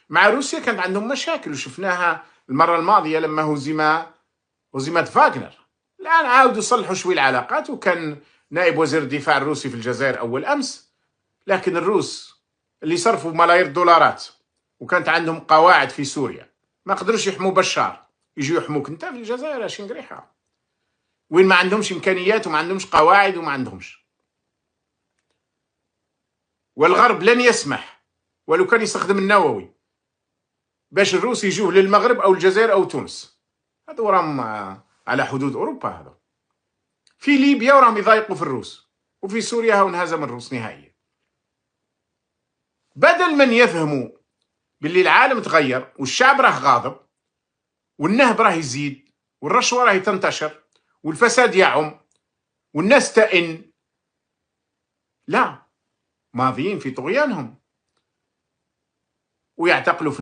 مع روسيا كانت عندهم مشاكل وشفناها المرة الماضية لما هزمت فاغنر. الآن عاودوا يصلحوا شوي العلاقات، وكان نائب وزير الدفاع الروسي في الجزائر أول أمس. لكن الروس اللي صرفوا ملايير الدولارات وكانت عندهم قواعد في سوريا ما قدروش يحموا بشار، يجوا يحموك انت في الجزائر يا شنقريحة، وين ما عندهمش إمكانيات وما عندهمش قواعد وما عندهمش. والغرب لن يسمح ولو كان يستخدم النووي باش الروس يجوه للمغرب أو الجزائر أو تونس. هذا وراهم على حدود أوروبا. هذا في ليبيا وراهم يضايقوا في الروس، وفي سوريا هاو انهزم الروس نهائيا. بدل من يفهموا باللي العالم تغير والشعب راه غاضب والنهب راه يزيد والرشوة راه تنتشر والفساد يعم والناس تئن، لا، ماضيين في طغيانهم ويعتقلوا في